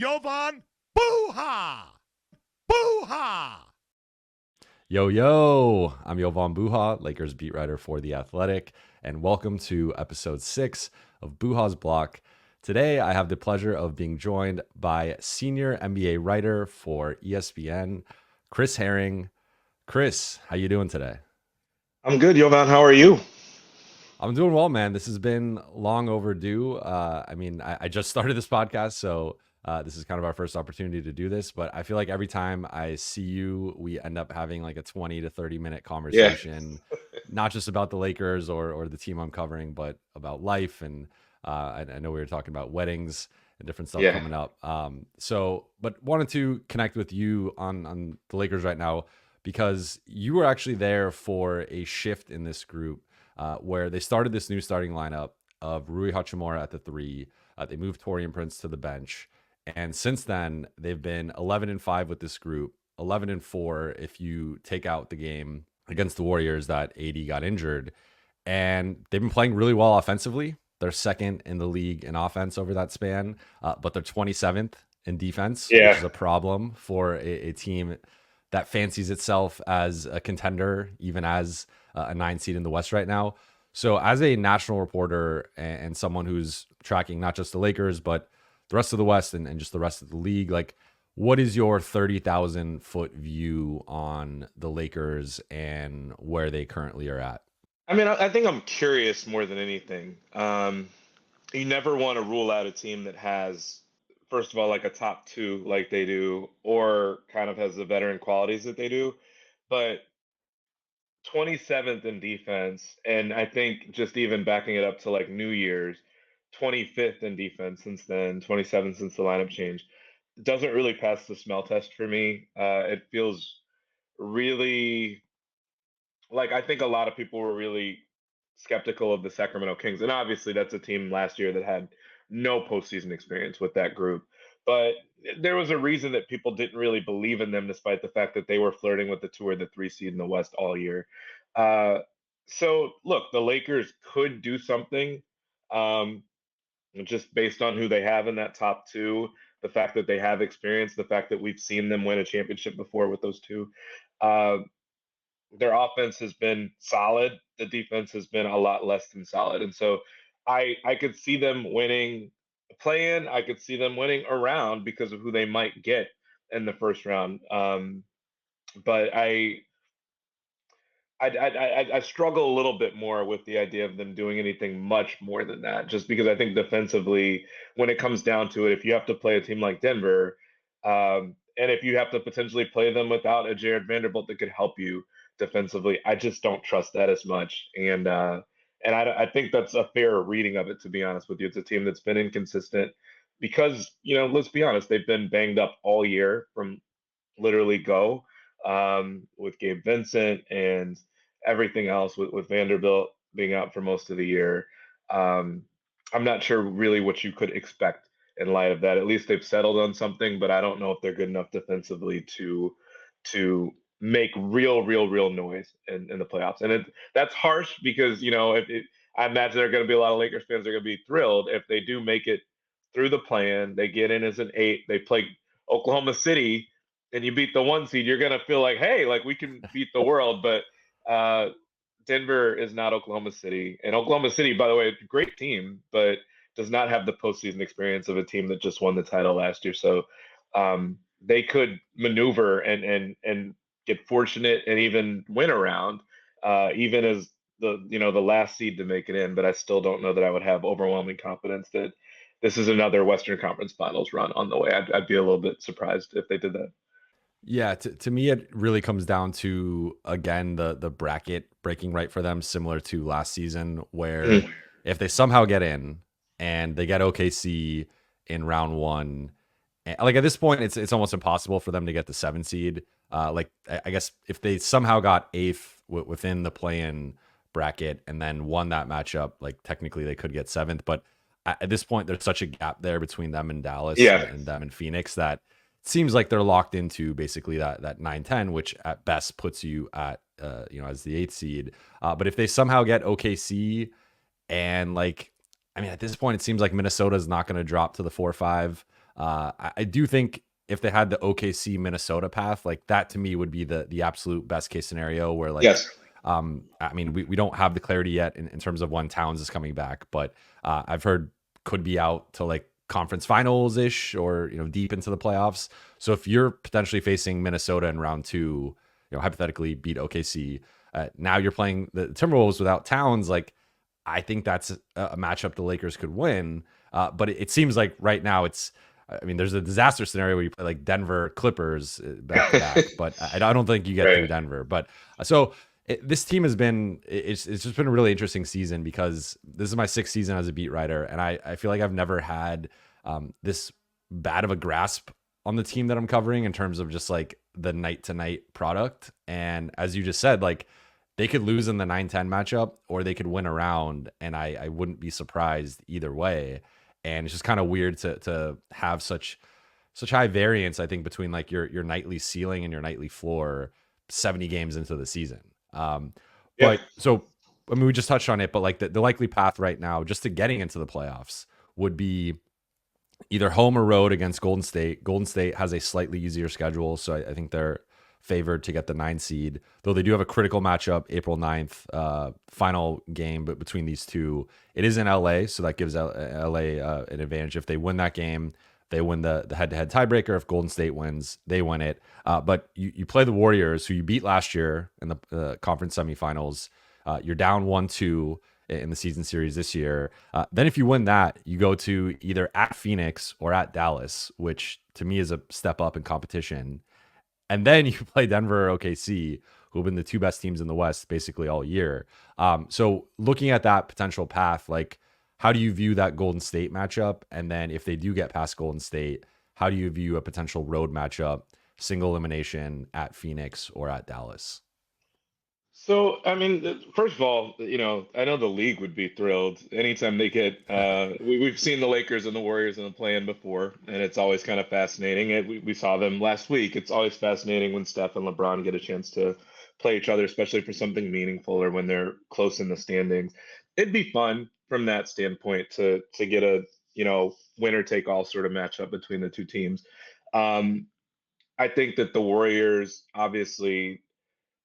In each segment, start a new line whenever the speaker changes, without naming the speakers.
Jovan Buha! Buha!
Yo, I'm Jovan Buha, Lakers beat writer for The Athletic, and welcome to episode 6 of Buha's Block. Today, I have the pleasure of being joined by senior NBA writer for ESPN, Chris Herring. Chris, how you doing today?
I'm good, Jovan. How are you?
I'm doing well, man. This has been long overdue. I just started this podcast, so this is kind of our first opportunity to do this. But I feel like every time I see you, we end up having like a 20 to 30-minute
Yeah,
conversation, not just about the Lakers or the team I'm covering, but about life. And I know we were talking about weddings and different stuff
yeah.
coming up. But wanted to connect with you on the Lakers right now because you were actually there for a shift in this group where they started this new starting lineup of Rui Hachimura at the 3. They moved Taurean Prince to the bench. And since then, they've been 11-5 with this group, 11-4 if you take out the game against the Warriors that AD got injured. And they've been playing really well offensively. They're second in the league in offense over that span, but they're 27th in defense, which
Yeah.
is a problem for a team that fancies itself as a contender, even as a 9 seed in the West right now. So as a national reporter and someone who's tracking not just the Lakers, but the rest of the West and just the rest of the league, like what is your 30,000 foot view on the Lakers and where they currently are at?
I think I'm curious more than anything. You never want to rule out a team that has, first of all, like a top two like they do, or kind of has the veteran qualities that they do. But 27th in defense, and I think just even backing it up to like New Year's, 25th in defense since then, 27th since the lineup change, doesn't really pass the smell test for me. It feels really like I think a lot of people were really skeptical of the Sacramento Kings, and obviously that's a team last year that had no postseason experience with that group. But there was a reason that people didn't really believe in them, despite the fact that they were flirting with the 2 or the 3 seed in the West all year. Uh, so look, the Lakers could do something, um, just based on who they have in that top two, the fact that they have experience, the fact that we've seen them win a championship before with those two. Uh, their offense has been solid. The defense has been a lot less than solid. And so I could see them winning play in. I could see them winning around because of who they might get in the first round. But I struggle a little bit more with the idea of them doing anything much more than that, just because I think defensively, when it comes down to it, if you have to play a team like Denver, and if you have to potentially play them without a Jared Vanderbilt that could help you defensively, I just don't trust that as much. And I think that's a fair reading of it, to be honest with you. It's a team that's been inconsistent because, let's be honest, they've been banged up all year from literally go, with Gabe Vincent and everything else with Vanderbilt being out for most of the year. Um, I'm not sure really what you could expect in light of that. At least they've settled on something, but I don't know if they're good enough defensively to make real noise in the playoffs. And that's harsh because I imagine there are going to be a lot of Lakers fans that are going to be thrilled if they do make it through the plan. They get in as an 8. They play Oklahoma City and you beat the 1 seed, you're gonna feel like, hey, like we can beat the world. But Denver is not Oklahoma City, and Oklahoma City, by the way, great team, but does not have the postseason experience of a team that just won the title last year. So they could maneuver and get fortunate and even win around, even as the last seed to make it in. But I still don't know that I would have overwhelming confidence that this is another Western Conference Finals run on the way. I'd be a little bit surprised if they did that.
Yeah, to me, it really comes down to, again, the bracket breaking right for them, similar to last season, where
Mm.
if they somehow get in and they get OKC in round 1, like at this point, it's almost impossible for them to get the 7 seed. I guess if they somehow got eighth within the play-in bracket and then won that matchup, like technically they could get 7th. But at this point, there's such a gap there between them and Dallas
Yeah.
and them and Phoenix that seems like they're locked into basically that 9-10, which at best puts you at as the 8th seed. But if they somehow get OKC and at this point it seems like Minnesota is not going to drop to the 4-5. I do think if they had the OKC Minnesota path, like that to me would be the absolute best case scenario where like
Yes.
I mean, we don't have the clarity yet in terms of when Towns is coming back, but I've heard could be out to like conference finals ish or deep into the playoffs. So if you're potentially facing Minnesota in round 2, hypothetically beat OKC, now you're playing the Timberwolves without Towns. Like I think that's a matchup the Lakers could win. But it seems like right now I mean, there's a disaster scenario where you play like Denver Clippers back to back, but I don't think you get through
Right.
Denver. But so this team has been it's just been a really interesting season because this is my 6th season as a beat writer, and I feel like I've never had this bad of a grasp on the team that I'm covering in terms of just like the night to night product. And as you just said, like they could lose in the 9-10 matchup or they could win a round, and I wouldn't be surprised either way. And it's just kind of weird to have such high variance, I think, between like your nightly ceiling and your nightly floor 70 games into the season.
Yeah.
But so I mean we just touched on it, but like the likely path right now just to getting into the playoffs would be either home or road against Golden State. Golden State has a slightly easier schedule, so I think they're favored to get the 9 seed, though they do have a critical matchup April 9th, final game but between these two. It is in LA, so that gives LA an advantage. If they win that game, they win the head-to-head tiebreaker. If Golden State wins, they win it. But you play the Warriors, who you beat last year in the conference semifinals. You're down 1-2 in the season series this year. Then if you win that, you go to either at Phoenix or at Dallas, which to me is a step up in competition. And then you play Denver or OKC, who have been the 2 best teams in the West basically all year. So looking at that potential path, like how do you view that Golden State matchup? And then if they do get past Golden State, how do you view a potential road matchup, single elimination at Phoenix or at Dallas?
So, I mean, first of all, I know the league would be thrilled anytime they get. We've seen the Lakers and the Warriors in the play-in before, and it's always kind of fascinating. We saw them last week. It's always fascinating when Steph and LeBron get a chance to play each other, especially for something meaningful or when they're close in the standings. It'd be fun from that standpoint to get a winner take all sort of matchup between the two teams. Um, I think that the Warriors obviously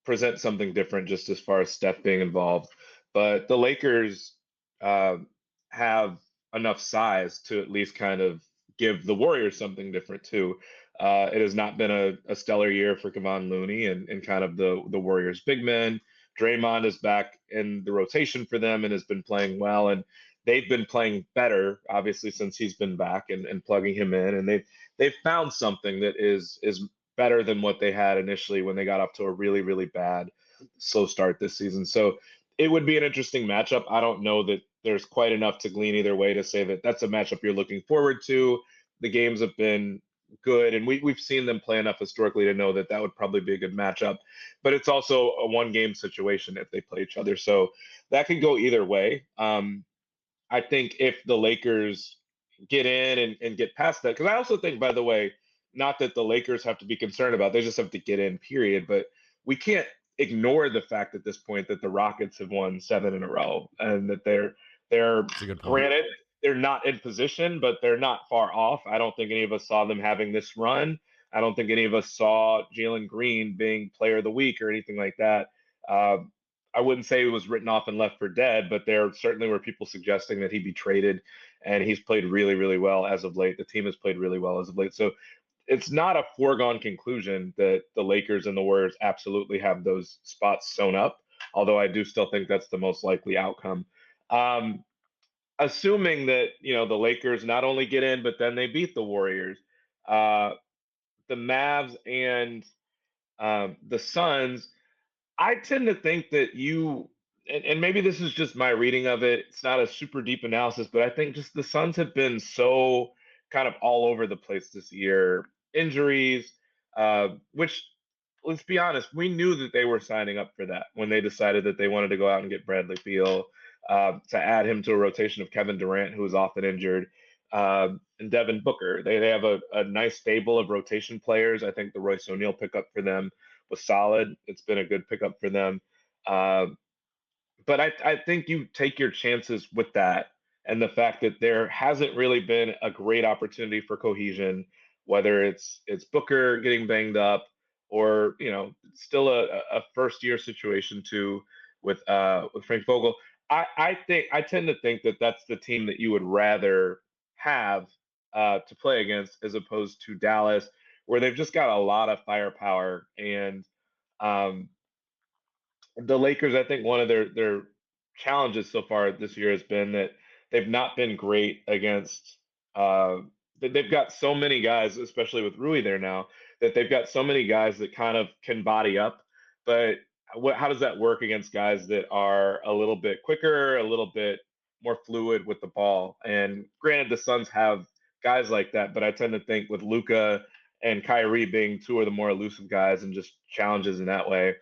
present something different just as far as Steph being involved. But the Lakers uh, have enough size to at least kind of give the Warriors something different too. It has not been a stellar year for Kevon Looney and kind of the Warriors big men. Draymond is back in the rotation for them and has been playing well. And they've been playing better, obviously, since he's been back and plugging him in. And they've found something that is better than what they had initially when they got off to a really, really bad slow start this season. So it would be an interesting matchup. I don't know that there's quite enough to glean either way to say that that's a matchup you're looking forward to. The games have been good, and we've seen them play enough historically to know that that would probably be a good matchup. But it's also a one-game situation if they play each other, so that could go either way. I think if the Lakers get in and get past that, because I also think, by the way, not that the Lakers have to be concerned about, they just have to get in, period. But we can't ignore the fact at this point that the Rockets have won 7 in a row and that they're
That's a good point.
granted they're not in position, but they're not far off. I don't think any of us saw them having this run. I don't think any of us saw Jalen Green being player of the week or anything like that. Uh, I wouldn't say it was written off and left for dead, but there certainly were people suggesting that he'd be traded, and he's played really, really well as of late. The team has played really well as of late. So it's not a foregone conclusion that the Lakers and the Warriors absolutely have those spots sewn up, although I do still think that's the most likely outcome. Um, Assuming that, the Lakers not only get in, but then they beat the Warriors, uh, the Mavs and the Suns, I tend to think that and maybe this is just my reading of it. It's not a super deep analysis, but I think just the Suns have been so kind of all over the place this year. Injuries, which let's be honest, we knew that they were signing up for that when they decided that they wanted to go out and get Bradley Beal, to add him to a rotation of Kevin Durant, who is often injured, and Devin Booker. They have a nice stable of rotation players. I think the Royce O'Neal pickup for them was solid. It's been a good pickup for them. Uh, but I think you take your chances with that and the fact that there hasn't really been a great opportunity for cohesion, whether it's Booker getting banged up or still a first year situation too with Frank Vogel. I tend to think that that's the team that you would rather have to play against as opposed to Dallas, where they've just got a lot of firepower. And um, the Lakers, I think one of their challenges so far this year has been that they've not been great against. Uh, they've got so many guys, especially with Rui there now, that they've got so many guys that kind of can body up. But how does that work against guys that are a little bit quicker, a little bit more fluid with the ball? And granted, the Suns have guys like that, but I tend to think with Luka and Kyrie being two of the more elusive guys and just challenges in that way,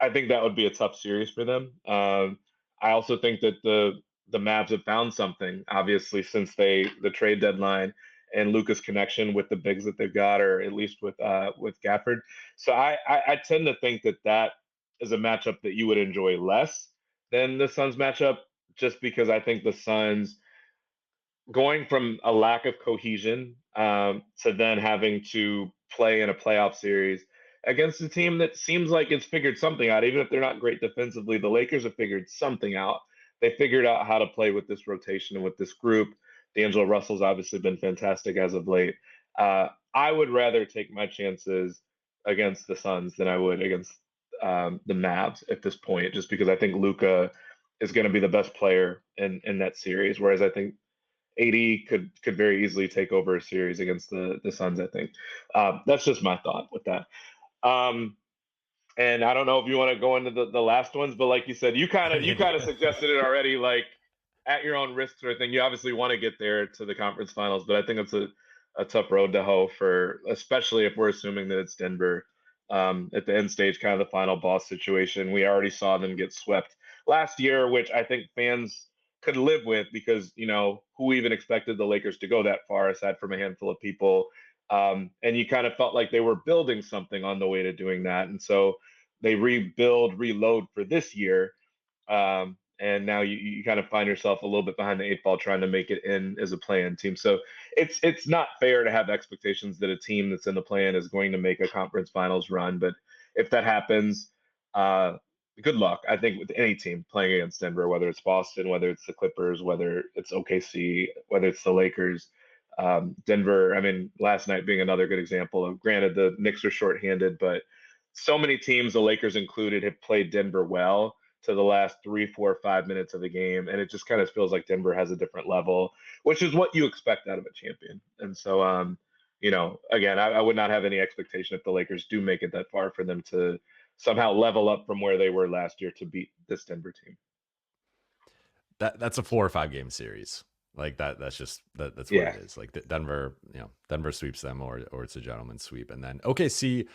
I think that would be a tough series for them. I also think that the Mavs have found something, obviously, since the trade deadline and Luka's connection with the bigs that they've got, or at least with Gafford. So I tend to think that that is a matchup that you would enjoy less than the Suns matchup, just because I think the Suns going from a lack of cohesion to then having to play in a playoff series against a team that seems like it's figured something out, even if they're not great defensively. The Lakers have figured something out. They figured out how to play with this rotation and with this group. D'Angelo Russell's obviously been fantastic as of late. I would rather take my chances against the Suns than I would against the Mavs at this point, just because I think Luka is going to be the best player in that series, whereas I think AD could very easily take over a series against the Suns. I think that's just my thought with that. And I don't know if you want to go into the last ones, but like you said, you kind of suggested it already, like at your own risk sort of thing. You obviously want to get there to the conference finals, but I think it's a tough road to hoe for, especially if we're assuming that it's Denver at the end stage, kind of the final boss situation. We already saw them get swept last year, which I think fans could live with because, who even expected the Lakers to go that far aside from a handful of people. And you kind of felt like they were building something on the way to doing that. And so they reload for this year. And now you kind of find yourself a little bit behind the eight ball trying to make it in as a play-in team. So it's not fair to have expectations that a team that's in the play-in is going to make a conference finals run. But if that happens, good luck. I think with any team playing against Denver, whether it's Boston, whether it's the Clippers, whether it's OKC, whether it's the Lakers, Denver. I mean, last night being another good example of, granted, the Knicks are shorthanded, but so many teams, the Lakers included, have played Denver well to the last 3, 4, 5 minutes of the game. And it just kind of feels like Denver has a different level, which is what you expect out of a champion. And so, again, I would not have any expectation if the Lakers do make it that far for them to somehow level up from where they were last year to beat this Denver team.
That's a 4 or 5 game series. Like that's what it is. Like Denver, Denver sweeps them or it's a gentleman's sweep. And then OKC,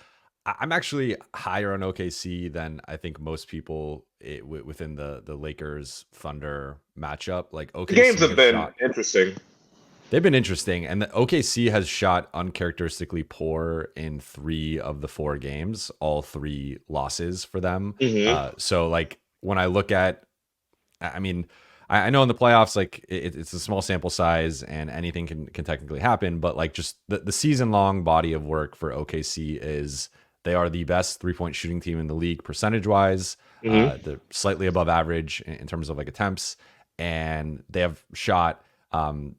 I'm actually higher on OKC than I think most people within the Lakers Thunder matchup. Like OKC,
the games have been interesting.
They've been interesting, and the OKC has shot uncharacteristically poor in 3 of the 4 games, all 3 losses for them.
Mm-hmm.
So like when I look at, I mean, I know in the playoffs, like it's a small sample size and anything can technically happen, but like just the season long body of work for OKC is they are the best 3-point shooting team in the league percentage wise.
Mm-hmm.
They're slightly above average in terms of like attempts, and they have shot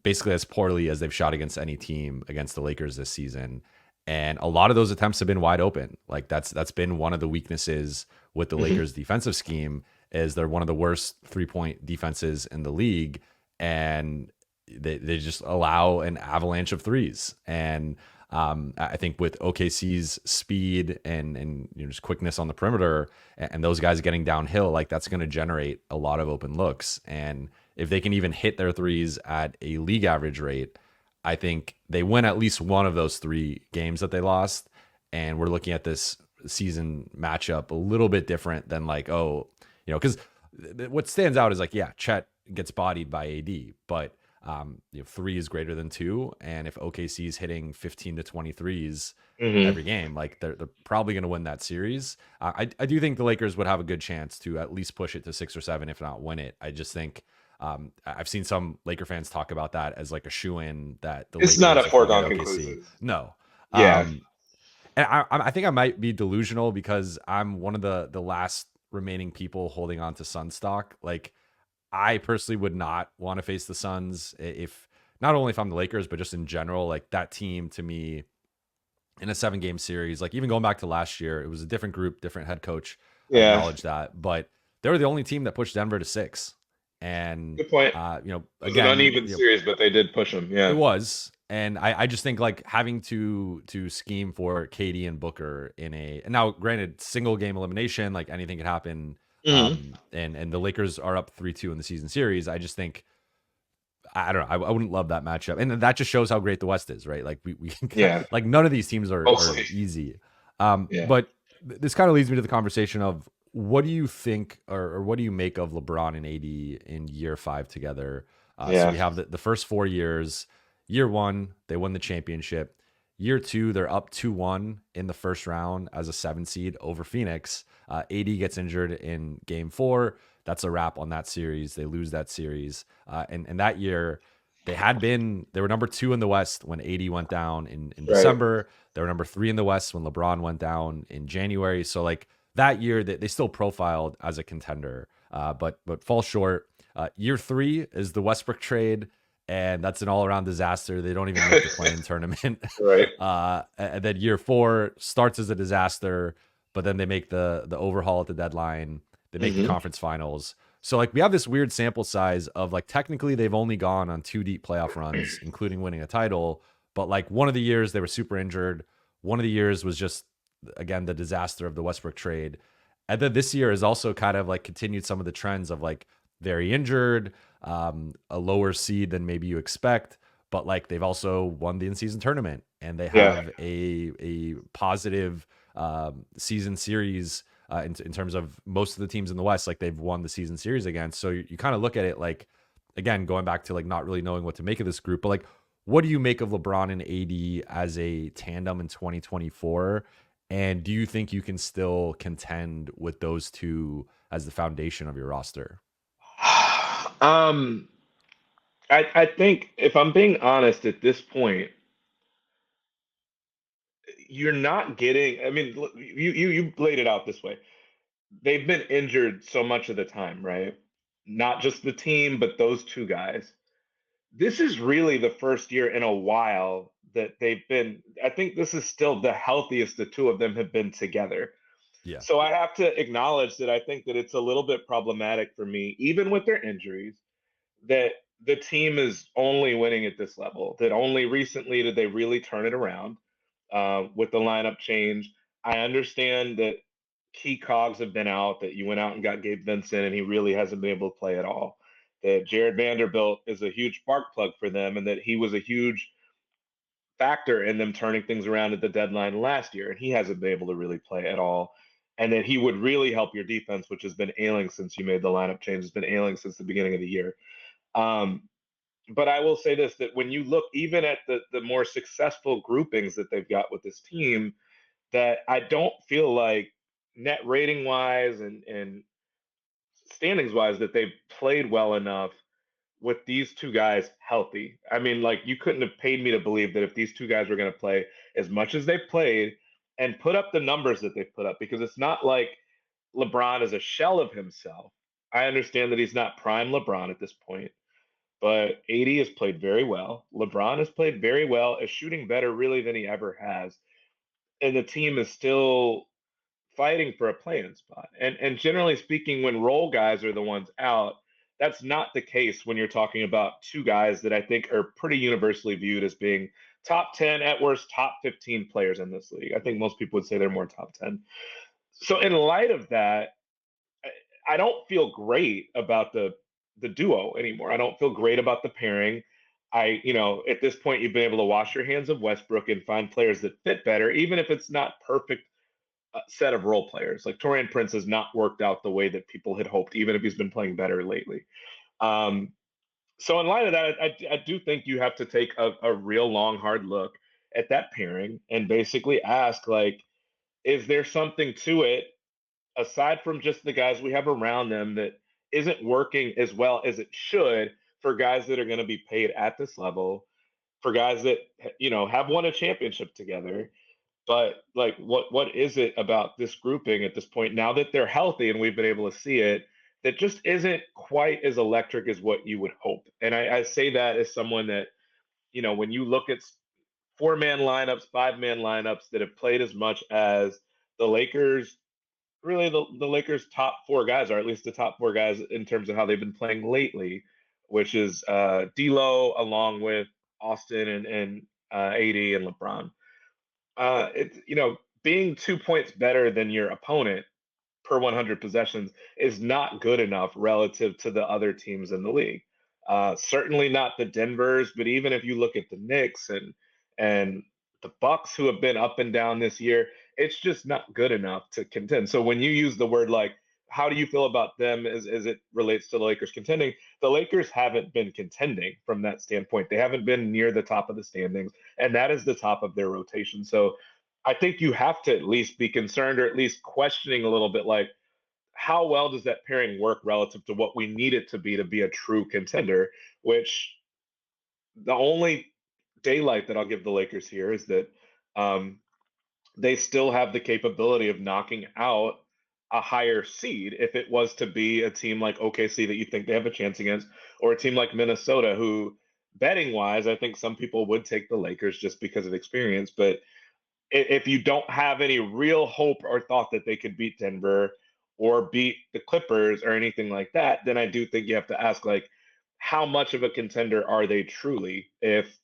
basically as poorly as they've shot against any team against the Lakers this season. And a lot of those attempts have been wide open. Like that's been one of the weaknesses with the Lakers defensive scheme, is they're one of the worst 3-point defenses in the league. And they just allow an avalanche of threes. And I think with OKC's speed and just quickness on the perimeter and those guys getting downhill, like that's going to generate a lot of open looks. And if they can even hit their threes at a league average rate, I think they win at least one of those 3 games that they lost. And we're looking at this season matchup a little bit different than like, because what stands out is like, yeah, Chet gets bodied by AD, but 3 is greater than 2. And if OKC is hitting 15 to 23s every game, like they're probably going to win that series. I do think the Lakers would have a good chance to at least push it to 6 or 7, if not win it. I just think I've seen some Laker fans talk about that as like a shoe-in that the
It's not a
Lakers, if they get
foregone
OKC,
conclusion.
no.
Yeah.
And I think I might be delusional because I'm one of the last remaining people holding on to Sun stock. Like, I personally would not want to face the Suns if not only if I'm the Lakers, but just in general. Like, that team to me in a 7-game series, like even going back to last year, it was a different group, different head coach. I
Yeah.
acknowledge that, but they were the only team that pushed Denver to 6. And
Good point. It was an
again,
uneven series, but they did push them.
it
Yeah.
was. And I just think like having to scheme for KD and Booker in and now granted, single game elimination, like anything could happen.
Mhm.
And the Lakers are up 3-2 in the season series. I just think I don't know. I wouldn't love that matchup, and that just shows how great the West is, right? Like we
Yeah.
like none of these teams are
Mostly.
easy.
Yeah.
But this kind of leads me to the conversation of what do you think, or what do you make of LeBron and AD in year 5 together? So
Yeah.
we have the first 4 years. Year 1, they won the championship. Year 2, they're up 2-1 in the first round as a 7 seed over Phoenix. AD gets injured in game 4. That's a wrap on that series. They lose that series. And that year, they were number 2 in the West when AD went down in
Right.
December. They were number 3 in the West when LeBron went down in January. So like that year, they still profiled as a contender, but fall short. Year 3 is the Westbrook trade, and that's an all-around disaster. They don't even make the play-in tournament.
Right.
And then year 4 starts as a disaster, but then they make the overhaul at the deadline. They make the conference finals. So like we have this weird sample size of like technically they've only gone on 2 deep playoff runs, including winning a title. But like one of the years they were super injured. One of the years was just again the disaster of the Westbrook trade. And then this year has also kind of like continued some of the trends of like very injured, a lower seed than maybe you expect. But like they've also won the in-season tournament and they have a positive season series in terms of most of the teams in the West, like they've won the season series against. So you kind of look at it like, again, going back to like not really knowing what to make of this group, but like, what do you make of LeBron and AD as a tandem in 2024? And do you think you can still contend with those two as the foundation of your roster?
I think if I'm being honest at this point, you're not getting. I mean, you laid it out this way. They've been injured so much of the time, right? Not just the team, but those two guys. This is really the first year in a while that they've been. I think this is still the healthiest the two of them have been together.
Yeah.
So I have to acknowledge that I think that it's a little bit problematic for me, even with their injuries, that the team is only winning at this level. That only recently did they really turn it around with the lineup change. I understand that key cogs have been out, that you went out and got Gabe Vincent, and he really hasn't been able to play at all. That Jared Vanderbilt is a huge spark plug for them, and that he was a huge factor in them turning things around at the deadline last year, and he hasn't been able to really play at all. And that he would really help your defense, which has been ailing since you made the lineup change, has been ailing since the beginning of the year. Um, but I will say this: that when you look even at the more successful groupings that they've got with this team, that I don't feel like net rating wise and standings wise that they've played well enough with these two guys healthy. I mean, like you couldn't have paid me to believe that if these two guys were going to play as much as they've played and put up the numbers that they've put up, because it's not like LeBron is a shell of himself. I understand that he's not prime LeBron at this point, but AD has played very well. LeBron has played very well, is shooting better really than he ever has. And the team is still fighting for a playing spot. And generally speaking, when role guys are the ones out, that's not the case when you're talking about two guys that I think are pretty universally viewed as being top 10, at worst, top 15 players in this league. I think most people would say they're more top 10. So in light of that, I don't feel great about the duo anymore. I don't feel great about the pairing. At this point, you've been able to wash your hands of Westbrook and find players that fit better, even if it's not perfect set of role players. Like Torian Prince has not worked out the way that people had hoped, even if he's been playing better lately. Um, so in light of that, I do think you have to take a real long, hard look at that pairing and basically ask, like, is there something to it aside from just the guys we have around them that isn't working as well as it should for guys that are going to be paid at this level, for guys that have won a championship together. But like, what is it about this grouping at this point, now that they're healthy and we've been able to see it, that just isn't quite as electric as what you would hope? And I say that as someone that, when you look at 4-man lineups, 5-man lineups that have played as much as the Lakers, really the Lakers' top 4 guys, or at least the top 4 guys in terms of how they've been playing lately, which is D'Lo along with Austin and AD and LeBron. It's being 2 points better than your opponent per 100 possessions is not good enough relative to the other teams in the league. Certainly not the Denvers, but even if you look at the Knicks and the Bucks, who have been up and down this year, it's just not good enough to contend. So when you use the word like, how do you feel about them as it relates to the Lakers contending? The Lakers haven't been contending from that standpoint. They haven't been near the top of the standings, and that is the top of their rotation. So I think you have to at least be concerned, or at least questioning a little bit, like, how well does that pairing work relative to what we need it to be a true contender? Which the only daylight that I'll give the Lakers here is that they still have the capability of knocking out a higher seed if it was to be a team like OKC that you think they have a chance against, or a team like Minnesota, who, betting wise, I think some people would take the Lakers just because of experience. But if you don't have any real hope or thought that they could beat Denver or beat the Clippers or anything like that, then I do think you have to ask, like, how much of a contender are they truly, if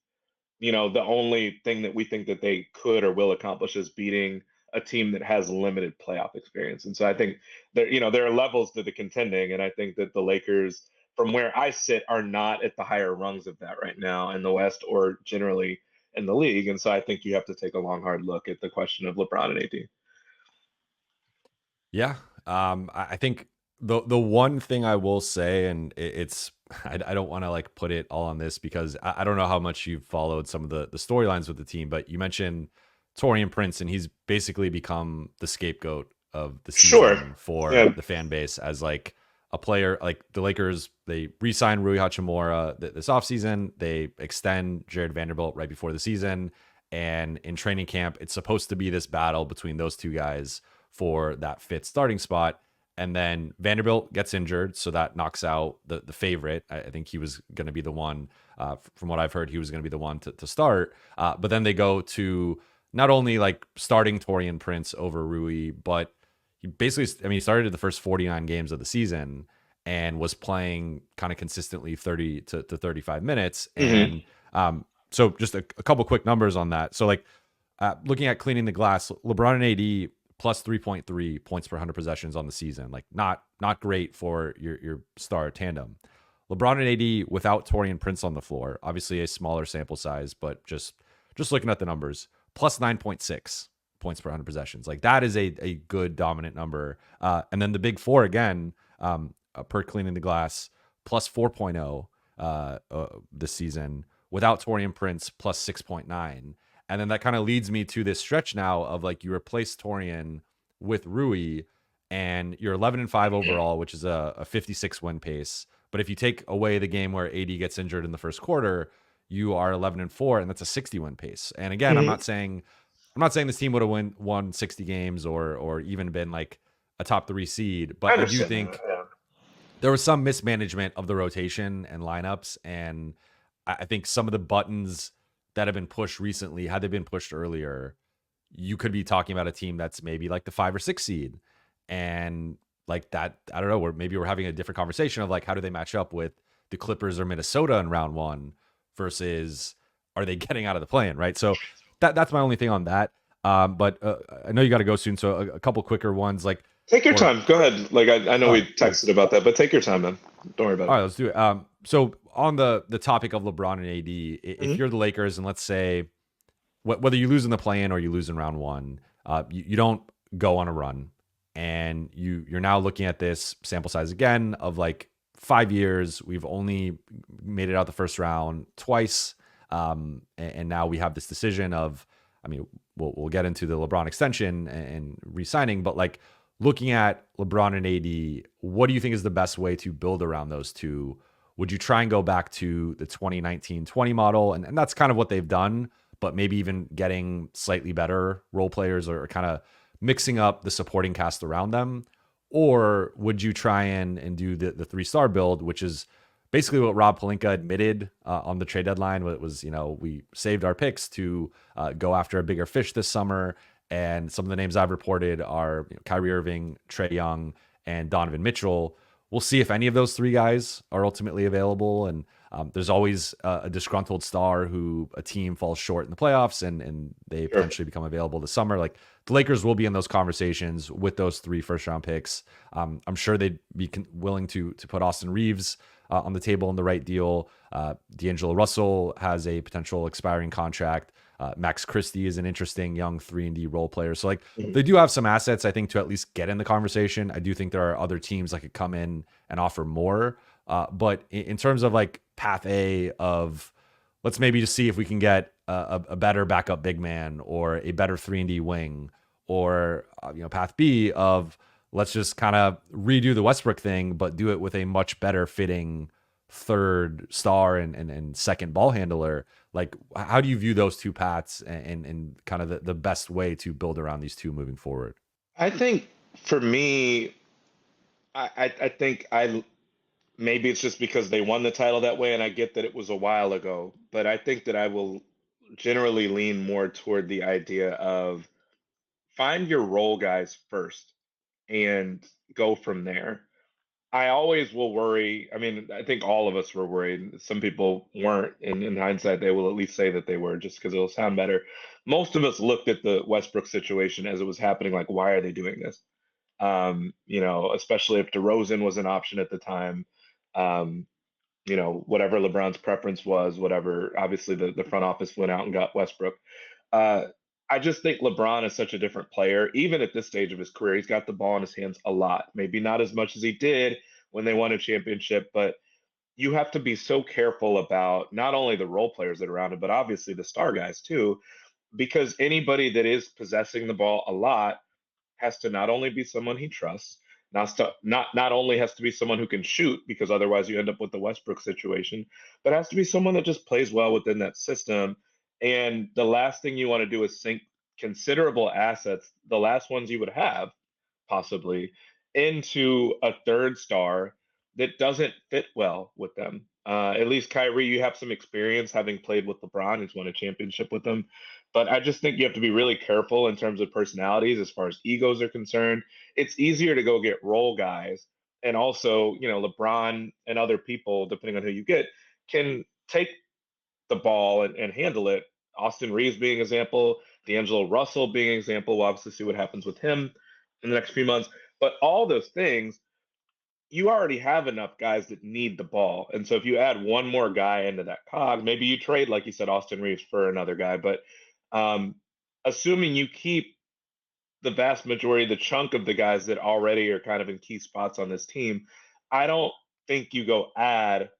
the only thing that we think that they could or will accomplish is beating a team that has limited playoff experience. And so I think there are levels to the contending, and I think that the Lakers, from where I sit, are not at the higher rungs of that right now in the West or generally in the league. And so I think you have to take a long, hard look at the question of LeBron and AD.
Yeah. I think the one thing I will say, and it's I don't want to like put it all on this because I don't know how much you've followed some of the storylines with the team, but you mentioned Taurean Prince, and he's basically become the scapegoat of the season for the fan base, as like a player. Like the Lakers, they re-signed Rui Hachimura this offseason. They extend Jared Vanderbilt right before the season. And in training camp, it's supposed to be this battle between those two guys for that fifth starting spot. And then Vanderbilt gets injured, so that knocks out the favorite. I think he was going to be the one, from what I've heard, he was going to be the one to start. But then they go to not only like starting Taurean Prince over Rui, but he basically, he started the first 49 games of the season and was playing kind of consistently 30 to 35 minutes.
Mm-hmm.
And so just a couple quick numbers on that. So like looking at cleaning the glass, LeBron and AD plus 3.3 points per 100 possessions on the season. Like not great for your star tandem. LeBron and AD without Taurean Prince on the floor, obviously a smaller sample size, but just looking at the numbers, plus 9.6 points per 100 possessions. Like that is a good dominant number. And then the big four again, per cleaning the glass, plus 4.0 this season without Taurean Prince, plus 6.9. And then that kind of leads me to this stretch now of like you replace Taurean with Rui and you're 11-5 overall, which is a 56 win pace. But if you take away the game where AD gets injured in the first quarter, you are 11-4, and that's a 60 win pace. And again, I'm not saying this team would have won 60 games or even been like a top 3 seed, but I do think there was some mismanagement of the rotation and lineups. And I think some of the buttons that have been pushed recently, had they been pushed earlier, you could be talking about a team that's maybe like the 5 or 6 seed. And like that, I don't know, maybe we're having a different conversation of like, how do they match up with the Clippers or Minnesota in round 1 versus are they getting out of the play-in, right? So that's my only thing on that. But I know you got to go soon. So a couple quicker ones, like
take your time. Go ahead. Like I know we texted about that, but take your time, man. Don't worry about it.
All right, let's do it. So on the topic of LeBron and AD, if you're the Lakers, and let's say whether you lose in the play-in or you lose in round 1, you don't go on a run, and you're now looking at this sample size again of like 5 years. We've only made it out the first round twice, and now we have this decision of, we'll get into the LeBron extension and re-signing, but like looking at LeBron and AD, what do you think is the best way to build around those two? Would you try and go back to the 2019-20 model? And that's kind of what they've done, but maybe even getting slightly better role players or kind of mixing up the supporting cast around them? Or would you try and do the 3-star build, which is basically what Rob Pelinka admitted on the trade deadline? It was, we saved our picks to go after a bigger fish this summer. And some of the names I've reported are Kyrie Irving, Trae Young, and Donovan Mitchell. We'll see if any of those 3 guys are ultimately available. And there's always a disgruntled star who a team falls short in the playoffs and they potentially become available this summer. Like the Lakers will be in those conversations with those 3 first-round picks. I'm sure they'd be willing to put Austin Reeves on the table in the right deal. D'Angelo Russell has a potential expiring contract. Max Christie is an interesting young 3-and-D role player. So they do have some assets, I think, to at least get in the conversation. I do think there are other teams that could come in and offer more. But in terms of path A of let's maybe just see if we can get a better backup big man or a better 3-and-D wing, or path B of let's just kind of redo the Westbrook thing, but do it with a much better fitting 3rd star and second ball handler. How do you view those 2 paths and kind of the best way to build around these 2 moving forward?
I think for me, I think maybe it's just because they won the title that way, and I get that it was a while ago, but I think that I will generally lean more toward the idea of find your role guys first and go from there. I always will worry. I mean, I think all of us were worried. Some people weren't. In hindsight, they will at least say that they were just because it'll sound better. Most of us looked at the Westbrook situation as it was happening, like, why are they doing this? Especially if DeRozan was an option at the time. Um, whatever LeBron's preference was, whatever. Obviously, the front office went out and got Westbrook. Uh, I just think LeBron is such a different player, even at this stage of his career. He's got the ball in his hands a lot. Maybe not as much as he did when they won a championship, but you have to be so careful about not only the role players that are around him, but obviously the star guys too, because anybody that is possessing the ball a lot has to not only be someone he trusts, not only has to be someone who can shoot, because otherwise you end up with the Westbrook situation, but has to be someone that just plays well within that system. And the last thing you want to do is sink considerable assets, the last ones you would have possibly, into a 3rd star that doesn't fit well with them. At least Kyrie, you have some experience having played with LeBron, who's won a championship with him. But I just think you have to be really careful in terms of personalities as far as egos are concerned. It's easier to go get role guys. And also, LeBron and other people, depending on who you get, can take the ball and handle it. Austin Reeves being an example, D'Angelo Russell being an example. We'll obviously see what happens with him in the next few months. But all those things, you already have enough guys that need the ball. And so if you add one more guy into that cog, maybe you trade, like you said, Austin Reeves for another guy. But assuming you keep the vast majority, the chunk of the guys that already are kind of in key spots on this team, I don't think you go add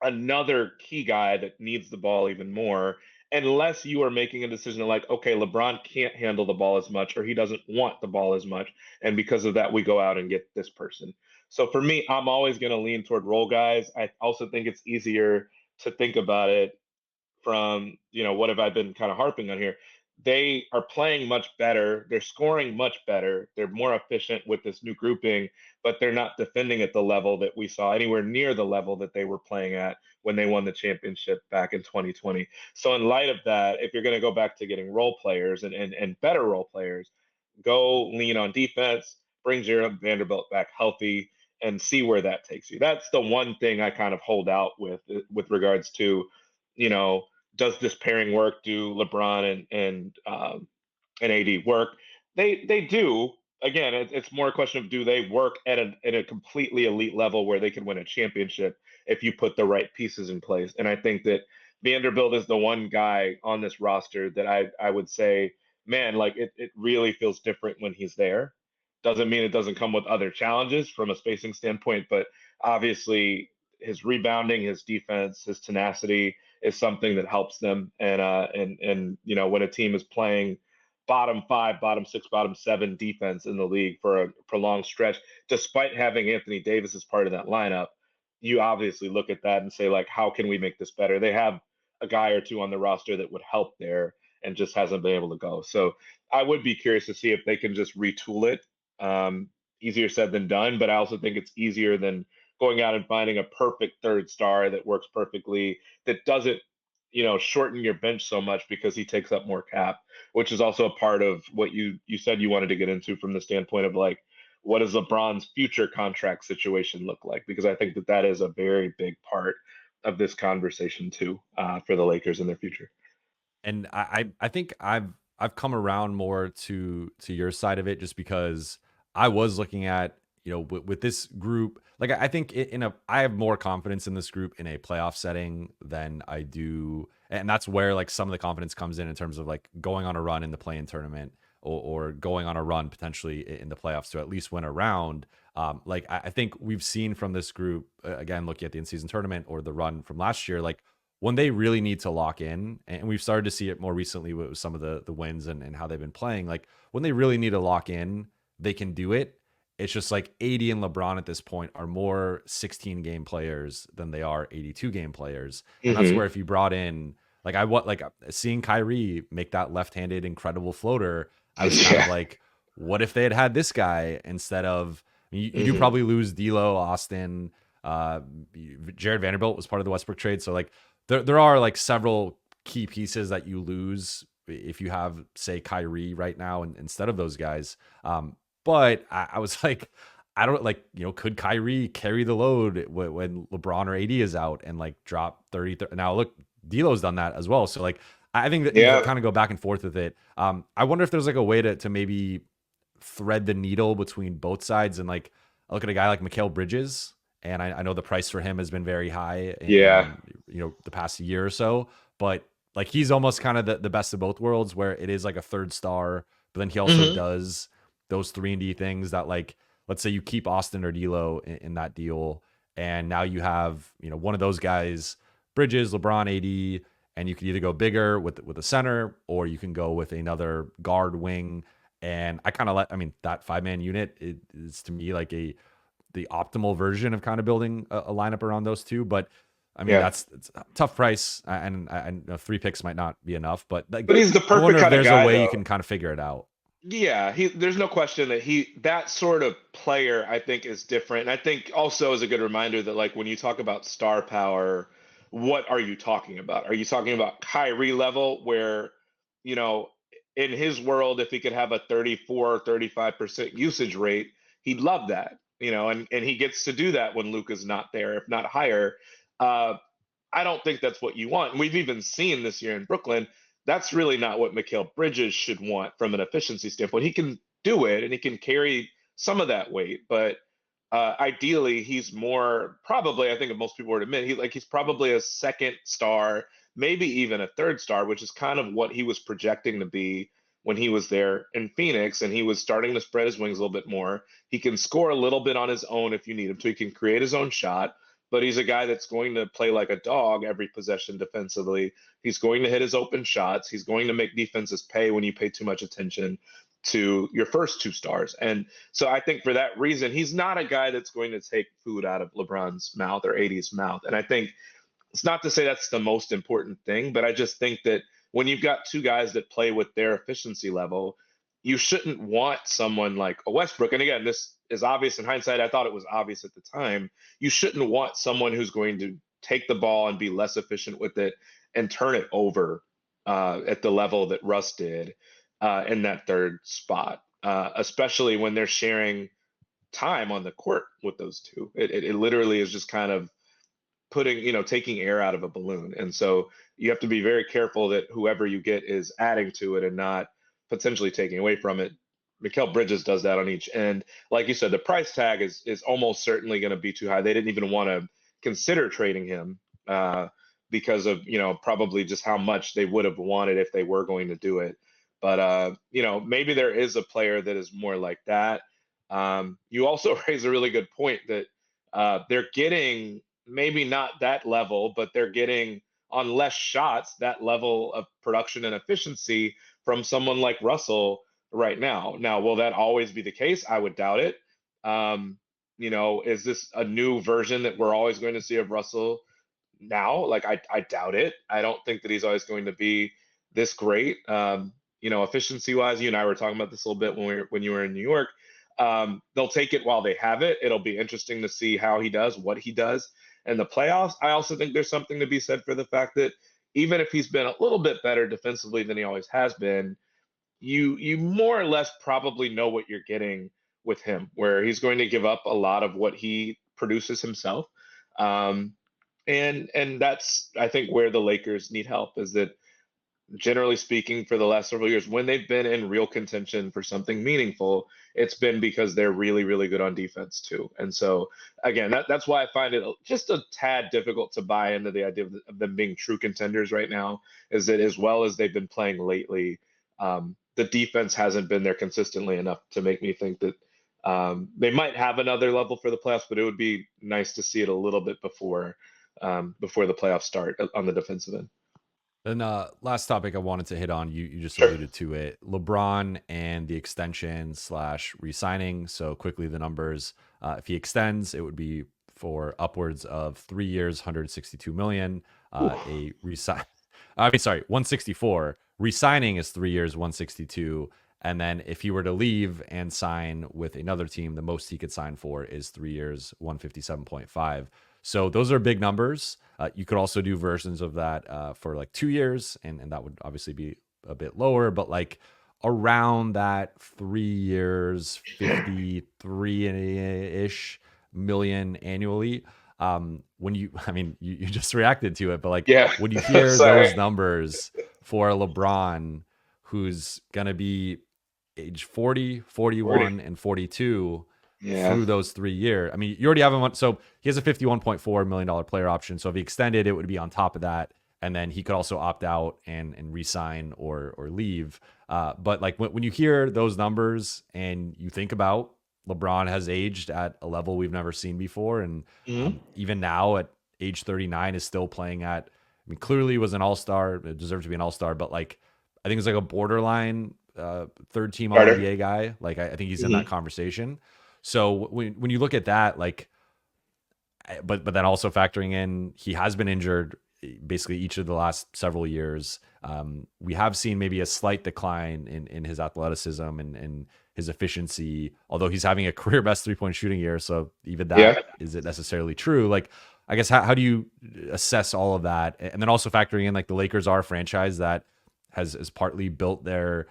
another key guy that needs the ball even more, unless you are making a decision like, okay, LeBron can't handle the ball as much, or he doesn't want the ball as much. And because of that, we go out and get this person. So for me, I'm always going to lean toward role guys. I also think it's easier to think about it from, what have I been kind of harping on here? They are playing much better. They're scoring much better. They're more efficient with this new grouping, but they're not defending at the level that we saw, anywhere near the level that they were playing at when they won the championship back in 2020. So in light of that, if you're going to go back to getting role players and better role players, go lean on defense, bring Jared Vanderbilt back healthy, and see where that takes you. That's the one thing I kind of hold out with regards to, you know, does this pairing work? Do LeBron and AD work? They do. Again, it's more a question of, do they work at a completely elite level where they can win a championship if you put the right pieces in place. And I think that Vanderbilt is the one guy on this roster that I would say, man, like it really feels different when he's there. Doesn't mean it doesn't come with other challenges from a spacing standpoint, but obviously his rebounding, his defense, his tenacity is something that helps them. And when a team is playing bottom 5, bottom 6, bottom 7 defense in the league for a prolonged stretch, despite having Anthony Davis as part of that lineup. You obviously look at that and say, like, how can we make this better? They have a guy or two on the roster that would help there and just hasn't been able to go. So I would be curious to see if they can just retool it. Easier said than done, but I also think it's easier than going out and finding a perfect third star that works perfectly, that doesn't, shorten your bench so much because he takes up more cap, which is also a part of what you said you wanted to get into from the standpoint of, like, what does LeBron's future contract situation look like? Because I think that is a very big part of this conversation too, for the Lakers in their future.
And I think I've come around more to your side of it, just because I was looking at, with this group, like, I think I have more confidence in this group in a playoff setting than I do, and that's where, like, some of the confidence comes in terms of, like, going on a run in the play-in tournament, or going on a run potentially in the playoffs to at least win a round. Like, I think we've seen from this group, again, looking at the in-season tournament or the run from last year, like, when they really need to lock in, and we've started to see it more recently with some of the wins and how they've been playing, like, when they really need to lock in, they can do it. It's just like AD and LeBron at this point are more 16 game players than they are 82 game players. And that's where, if you brought in, like, seeing Kyrie make that left-handed incredible floater, I was kind of like, what if they had this guy instead of, you do probably lose D'Lo, Austin, Jared Vanderbilt was part of the Westbrook trade. So, like, there are, like, several key pieces that you lose if you have, say, Kyrie right now instead of those guys. But I was like, I don't, like, could Kyrie carry the load when LeBron or AD is out and, like, drop 30? Now, look, D'Lo's done that as well. So, like, I think that you can kind of go back and forth with it. I wonder if there's, like, a way to maybe thread the needle between both sides, and, like, I look at a guy like Mikal Bridges, and I know the price for him has been very high in the past year or so, but, like, he's almost kind of the best of both worlds, where it is like a third star, but then he also does those 3-and-D things that, like, let's say you keep Austin or D'Lo in that deal, and now you have, one of those guys, Bridges, LeBron, AD, and you can either go bigger with a center, or you can go with another guard wing. And I kind of that 5-man unit is to me like the optimal version of kind of building a lineup around those two. But I mean, it's a tough price, and I know 3 picks might not be enough, but, like,
he's the
I wonder
perfect
if
kind of
there's
guy,
a way
though.
you can kind of figure it out.
Yeah, there's no question that that sort of player, I think, is different. And I think also is a good reminder that, like, when you talk about star power, what are you talking about? Are you talking about Kyrie level, where, in his world, if he could have a 34, 35% usage rate, he'd love that, and he gets to do that when Luka's not there, if not higher. I don't think that's what you want. And we've even seen this year in Brooklyn, that's really not what Mikal Bridges should want from an efficiency standpoint. He can do it and he can carry some of that weight, but ideally he's more, probably, I think if most people were to admit, he's probably a second star, maybe even a third star, which is kind of what he was projecting to be when he was there in Phoenix, and he was starting to spread his wings a little bit more. He can score a little bit on his own if you need him to. He can create his own shot, but he's a guy that's going to play like a dog every possession defensively. He's going to hit his open shots. He's going to make defenses pay when you pay too much attention to your first 2 stars. And so I think for that reason, he's not a guy that's going to take food out of LeBron's mouth or AD's mouth. And I think it's not to say that's the most important thing, but I just think that when you've got 2 guys that play with their efficiency level, you shouldn't want someone like a Westbrook. And again, this is obvious in hindsight. I thought it was obvious at the time. You shouldn't want someone who's going to take the ball and be less efficient with it and turn it over at the level that Russ did in that third spot, especially when they're sharing time on the court with those two. It literally is just kind of taking air out of a balloon. And so you have to be very careful that whoever you get is adding to it and not potentially taking away from it. Mikal Bridges does that on each end. Like you said, the price tag is almost certainly going to be too high. They didn't even want to consider trading him because of, probably just how much they would have wanted if they were going to do it. But, maybe there is a player that is more like that. You also raise a really good point that they're getting maybe not that level, but they're getting on less shots that level of production and efficiency from someone like Russell right now. Now, will that always be the case? I would doubt it. Is this a new version that we're always going to see of Russell now? Like, I doubt it. I don't think that he's always going to be this great. Efficiency wise, you and I were talking about this a little bit when you were in New York. They'll take it while they have it. It'll be interesting to see how he does, what he does in the playoffs. I also think there's something to be said for the fact that even if he's been a little bit better defensively than he always has been, you more or less probably know what you're getting with him, where he's going to give up a lot of what he produces himself. And that's, I think, where the Lakers need help, is that generally speaking, for the last several years, when they've been in real contention for something meaningful, it's been because they're really, really good on defense too. And so, again, that's why I find it just a tad difficult to buy into the idea of them being true contenders right now, is that as well as they've been playing lately, the defense hasn't been there consistently enough to make me think that they might have another level for the playoffs, but it would be nice to see it a little bit before the playoffs start on the defensive end.
Then last topic I wanted to hit on, you just
Sure.
alluded to it, LeBron and the extension / re-signing. So quickly, the numbers, if he extends, it would be for upwards of 3 years, 162 million. A resign, I mean, sorry, 164. Resigning is 3 years, 162. And then if he were to leave and sign with another team, the most he could sign for is 3 years, 157.5. So those are big numbers. You could also do versions of that for like 2 years, and that would obviously be a bit lower, but like around that 3 years, 53-ish million annually. You just reacted to it, but like,
Yeah.
when you hear
Sorry.
those numbers for LeBron, who's going to be age 40, 41, and 42
Yeah.
through those 3 years. I mean, you already have him on, so he has a $51.4 million player option. So if he extended, it would be on top of that. And then he could also opt out and re-sign or leave. But like when you hear those numbers and you think about LeBron has aged at a level we've never seen before. And even now at age 39 is still playing at, I mean, clearly was an all-star, it deserved to be an all-star, but like, I think it's like a borderline third team All
Starter.
NBA guy. Like I think he's in that conversation. So when you look at that, like, but then also factoring in he has been injured basically each of the last several years. We have seen maybe a slight decline in his athleticism and his efficiency, although he's having a career best 3-point shooting year. So even that isn't necessarily true. Like, I guess how do you assess all of that? And then also factoring in like the Lakers are a franchise that has partly built their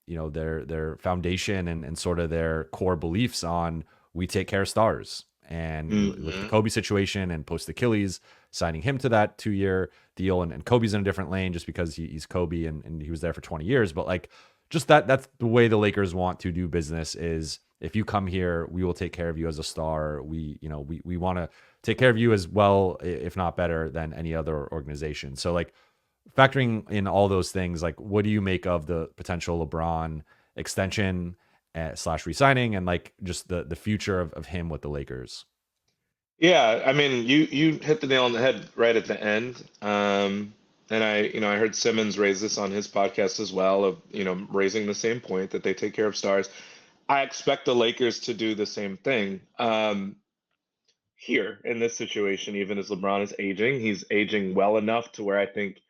their foundation and sort of their core beliefs on we take care of stars. And you look at the Kobe situation and post Achilles, signing him to that 2-year deal. And Kobe's in a different lane just because he's Kobe and he was there for 20 years. But like, just that's the way the Lakers want to do business is if you come here, we will take care of you as a star. We want to take care of you as well, if not better than any other organization. So like, factoring in all those things, like what do you make of the potential LeBron extension / resigning and like just the future of him with the Lakers?
Yeah, I mean, you hit the nail on the head right at the end. And I heard Simmons raise this on his podcast as well, of raising the same point that they take care of stars. I expect the Lakers to do the same thing. Here in this situation, even as LeBron is aging, he's aging well enough to where I think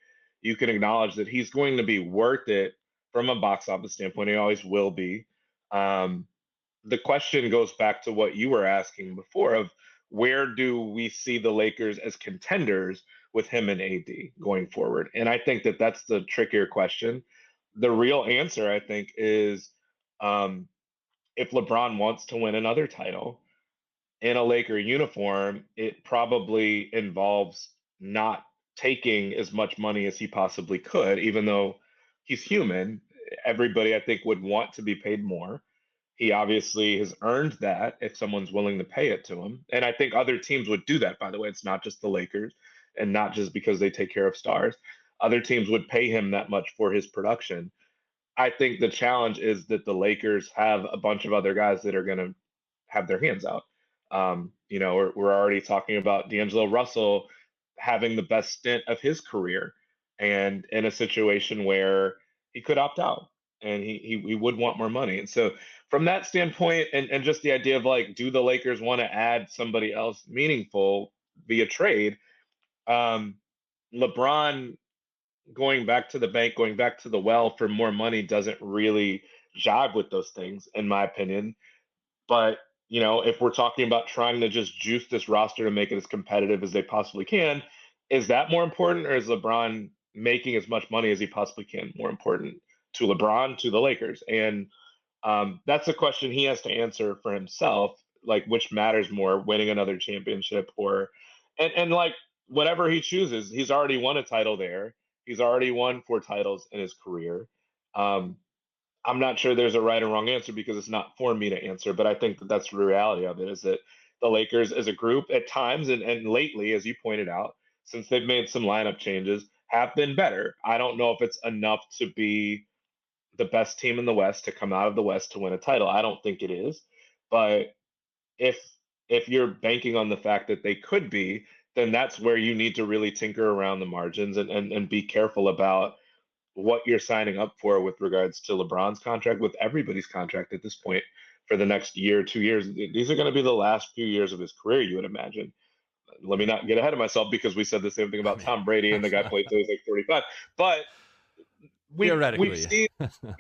you can acknowledge that he's going to be worth it from a box office standpoint. He always will be. Um, the question goes back to what you were asking before of where do we see the Lakers as contenders with him and AD going forward? And I think that that's the trickier question. The real answer, I think, is um, if LeBron wants to win another title in a Laker uniform, it probably involves not taking as much money as he possibly could, even though he's human. Everybody, I think, would want to be paid more. He obviously has earned that if someone's willing to pay it to him. And I think other teams would do that, by the way. It's not just the Lakers and not just because they take care of stars. Other teams would pay him that much for his production. I think the challenge is that the Lakers have a bunch of other guys that are going to have their hands out. We're already talking about D'Angelo Russell having the best stint of his career and in a situation where he could opt out, and he would want more money. And so from that standpoint, and just the idea of like, do the Lakers want to add somebody else meaningful via trade? Um, LeBron going back to the bank, going back to the well for more money doesn't really jive with those things, in my opinion. But if we're talking about trying to just juice this roster to make it as competitive as they possibly can, is that more important, or is LeBron making as much money as he possibly can more important to LeBron, to the Lakers? And that's a question he has to answer for himself. Like, which matters more, winning another championship or, and like whatever he chooses, he's already won a title there. He's already won 4 titles in his career. Um, I'm not sure there's a right or wrong answer because it's not for me to answer, but I think that that's the reality of it, is that the Lakers as a group at times and lately, as you pointed out, since they've made some lineup changes, have been better. I don't know if it's enough to be the best team in the West, to come out of the West to win a title. I don't think it is. But if if you're banking on the fact that they could be, then that's where you need to really tinker around the margins and be careful about what you're signing up for with regards to LeBron's contract, with everybody's contract at this point for the next year, 2 years. These are going to be the last few years of his career, you would imagine. Let me not get ahead of myself, because we said the same thing
I
about
mean,
Tom Brady and the guy played till he's like 45. But we've
theoretically.
seen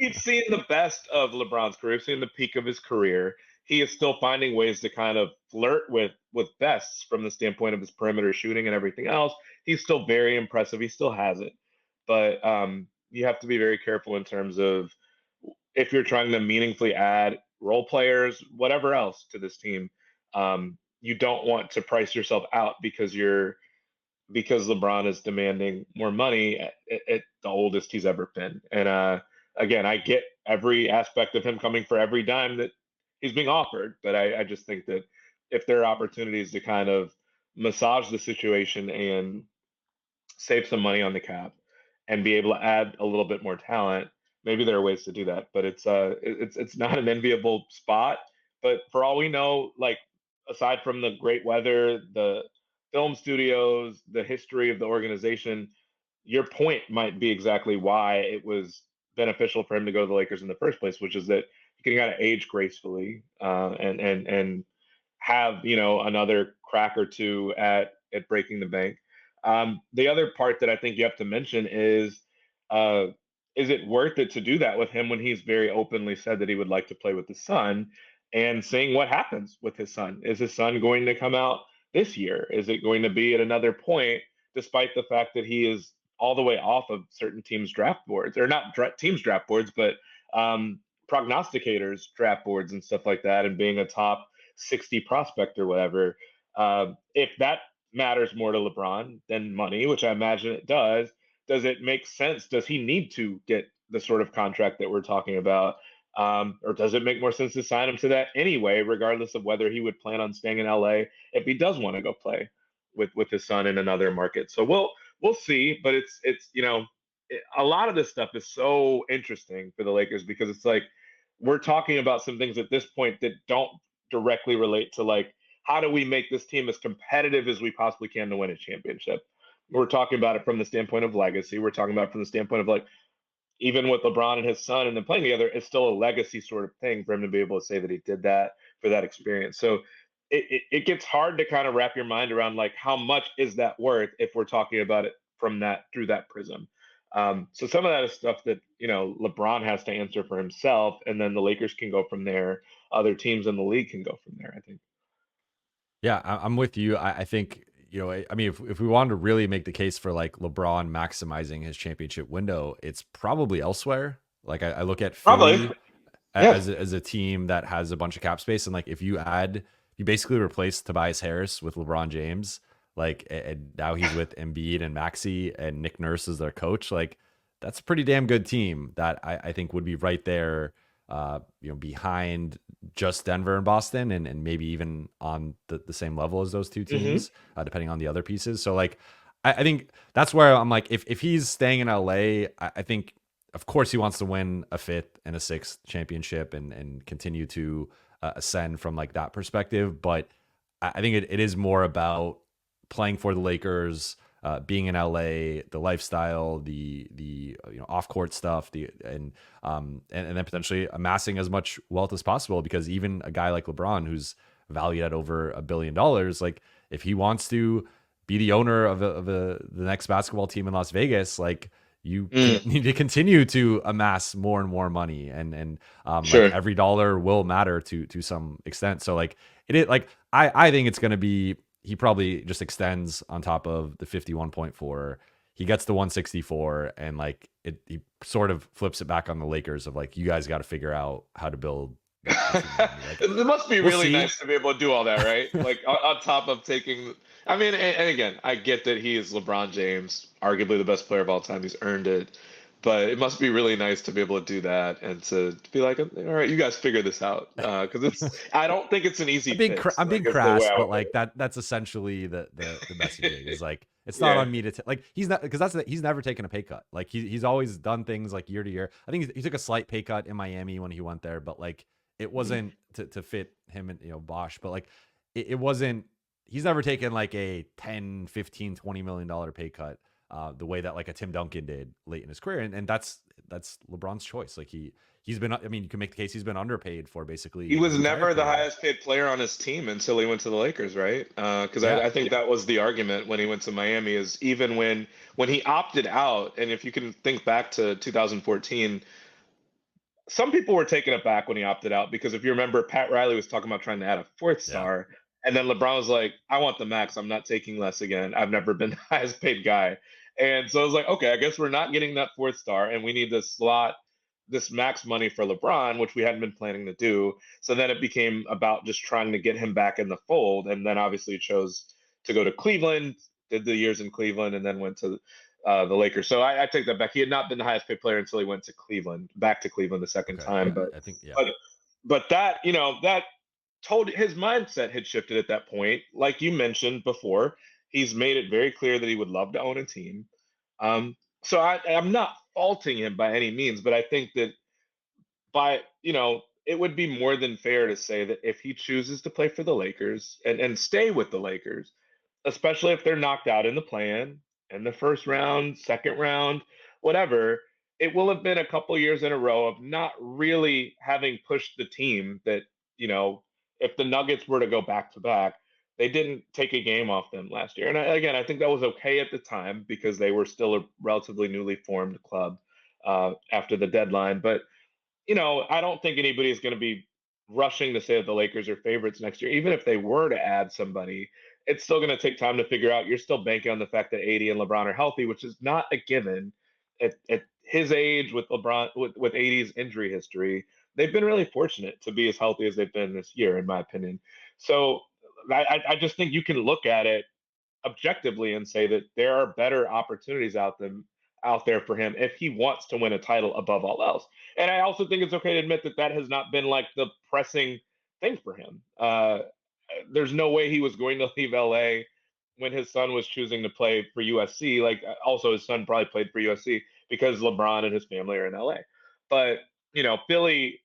we've seen the best of LeBron's career. We've seen the peak of his career. He is still finding ways to kind of flirt with bests from the standpoint of his perimeter shooting and everything else. He's still very impressive. He still has it, but you have to be very careful in terms of, if you're trying to meaningfully add role players, whatever else to this team. You don't want to price yourself out because LeBron is demanding more money at the oldest he's ever been. And again, I get every aspect of him coming for every dime that he's being offered, but I just think that if there are opportunities to kind of massage the situation and save some money on the cap and be able to add a little bit more talent, maybe there are ways to do that. But it's not an enviable spot. But for all we know, like, aside from the great weather, the film studios, the history of the organization, your point might be exactly why it was beneficial for him to go to the Lakers in the first place, which is that he can kind of age gracefully, and have another crack or two at breaking the bank. The other part that I think you have to mention uh, is it worth it to do that with him when he's very openly said that he would like to play with his son, and seeing what happens with his son? Is his son going to come out this year? Is it going to be at another point, despite the fact that he is all the way off of certain teams' draft boards, or not teams' draft boards, but prognosticators' draft boards and stuff like that, and being a top 60 prospect or whatever? If that matters more to LeBron than money, which I imagine it does it make sense? Does he need to get the sort of contract that we're talking about? Or does it make more sense to sign him to that anyway, regardless of whether he would plan on staying in LA if he does want to go play with his son in another market? So we'll see, but it's a lot of this stuff is so interesting for the Lakers, because it's like we're talking about some things at this point that don't directly relate to, like, how do we make this team as competitive as we possibly can to win a championship? We're talking about it from the standpoint of legacy. We're talking about it from the standpoint of, like, even with LeBron and his son and them playing together, it's still a legacy sort of thing for him to be able to say that he did that for that experience. So it gets hard to kind of wrap your mind around, like, how much is that worth if we're talking about it from that, through that prism. So some of that is stuff that LeBron has to answer for himself, and then the Lakers can go from there. Other teams in the league can go from there, I think.
Yeah, I'm with you. I think, I mean, if we wanted to really make the case for like LeBron maximizing his championship window, it's probably elsewhere. Like I look at
Probably.
Philly
Yeah.
as a team that has a bunch of cap space, and like if you basically replace Tobias Harris with LeBron James, like, and now he's with Embiid and Maxey, and Nick Nurse is their coach. Like, that's a pretty damn good team that I think would be right there, behind just Denver and Boston, and maybe even on the same level as those two
Hmm.
teams, depending on the other pieces. So like, I think that's where I'm like, if he's staying in LA, I think of course he wants to win a fifth and a sixth championship and continue to ascend from like that perspective. But I think it is more about playing for the Lakers, being in LA, the lifestyle, the off court stuff, and then potentially amassing as much wealth as possible. Because even a guy like LeBron, who's valued at over $1 billion, like if he wants to be the owner of the next basketball team in Las Vegas, like you need to continue to amass more and more money, and
Sure.
like every dollar will matter to some extent. So like I think it's going to be, he probably just extends on top of the 51.4. He gets the 164, and like he sort of flips it back on the Lakers of like, you guys got to figure out how to build. Like,
it must be
we'll
really
see.
nice to be able to do all that, right? Like on top of taking. I mean, and again, I get that he is LeBron James, arguably the best player of all time. He's earned it, but it must be really nice to be able to do that and to be like, all right, you guys figure this out, because it's. I don't think it's an easy fix.
I'm being
Like, is the way
crass,
I
but
would
like
put it.
that's essentially the messaging is like, it's not
Yeah.
on me to like, he's not, because he's never taken a pay cut. Like he's always done things like year to year. I think he took a slight pay cut in Miami when he went there, but like it wasn't to fit him and Bosch, but like it wasn't, he's never taken like a 10, 15, $20 million pay cut the way that like a Tim Duncan did late in his career. And that's LeBron's choice. Like he's been, I mean, you can make the case he's been underpaid for basically
He was
his entire
never the
career.
highest paid player on his team until he went to the Lakers, right? Because
Yeah.
I think that was the argument when he went to Miami, is even when he opted out, and if you can think back to 2014, some people were taken aback when he opted out, because if you remember, Pat Riley was talking about trying to add a fourth
Yeah.
star, and then LeBron was like, "I want the max. I'm not taking less again. I've never been the highest paid guy." And so I was like, "Okay, I guess we're not getting that fourth star, and we need to slot this max money for LeBron, which we hadn't been planning to do." So then it became about just trying to get him back in the fold, and then obviously chose to go to Cleveland, did the years in Cleveland, and then went to the Lakers. So I take that back. He had not been the highest paid player until he went to Cleveland, back to Cleveland the second
Okay.
time.
I think, yeah.
But that, that told, his mindset had shifted at that point. Like you mentioned before, he's made it very clear that he would love to own a team. So I'm not faulting him by any means, but I think that it would be more than fair to say that if he chooses to play for the Lakers and stay with the Lakers, especially if they're knocked out in the play-in, in the first round, second round, whatever, it will have been a couple years in a row of not really having pushed the team that, if the Nuggets were to go back to back, they didn't take a game off them last year. And again, I think that was okay at the time because they were still a relatively newly formed club after the deadline. But I don't think anybody is going to be rushing to say that the Lakers are favorites next year. Even if they were to add somebody, it's still going to take time to figure out. You're still banking on the fact that AD and LeBron are healthy, which is not a given at his age with LeBron, with AD's injury history. They've been really fortunate to be as healthy as they've been this year, in my opinion. So I just think you can look at it objectively and say that there are better opportunities out there for him if he wants to win a title above all else. And I also think it's okay to admit that that has not been like the pressing thing for him. There's no way he was going to leave LA when his son was choosing to play for USC. Like, also his son probably played for USC because LeBron and his family are in LA. But Philly,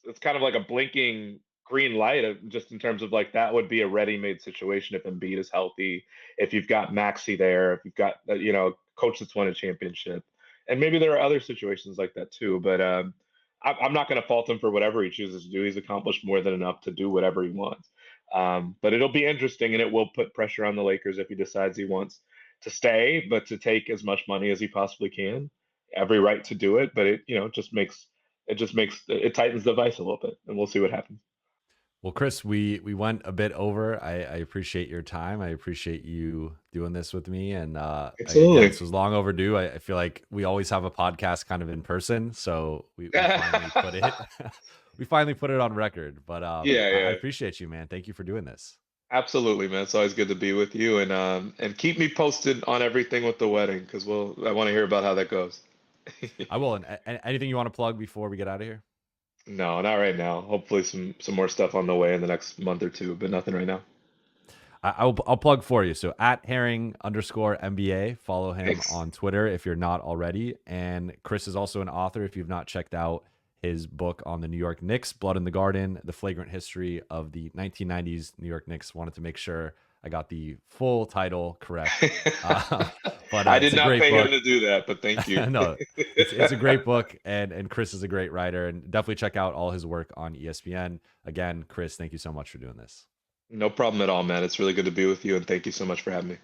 it's kind of like a blinking green light just in terms of like that would be a ready-made situation if Embiid is healthy, if you've got Maxey there, if you've got coach that's won a championship, and maybe there are other situations like that too. But I'm not going to fault him for whatever he chooses to do. He's accomplished more than enough to do whatever he wants. But it'll be interesting, and it will put pressure on the Lakers if he decides he wants to stay, but to take as much money as he possibly can. Every right to do it, but it it tightens the vice a little bit, and we'll see what happens.
Well, Chris, we went a bit over. I appreciate your time. I appreciate you doing this with me. And
Absolutely.
this was long overdue. I feel like we always have a podcast kind of in person, so we finally put it. We finally put it on record. But
Yeah.
I appreciate you, man. Thank you for doing this.
Absolutely, man. It's always good to be with you, and keep me posted on everything with the wedding because I want to hear about how that goes.
I will. And anything you want to plug before we get out of here?
No, not right now. Hopefully, some more stuff on the way in the next month or two, but nothing right now.
I'll plug for you. So at Herring_NBA, follow him
Thanks.
on Twitter if you're not already. And Chris is also an author. If you've not checked out his book on the New York Knicks, Blood in the Garden, the flagrant history of the 1990s New York Knicks, wanted to make sure I got the full title correct. But
I
it's
did
a
not
great
pay
book.
him to do that, but thank you.
No, it's a great book, and Chris is a great writer, and definitely check out all his work on ESPN. Again, Chris, thank you so much for doing this.
No problem at all, man. It's really good to be with you, and thank you so much for having me.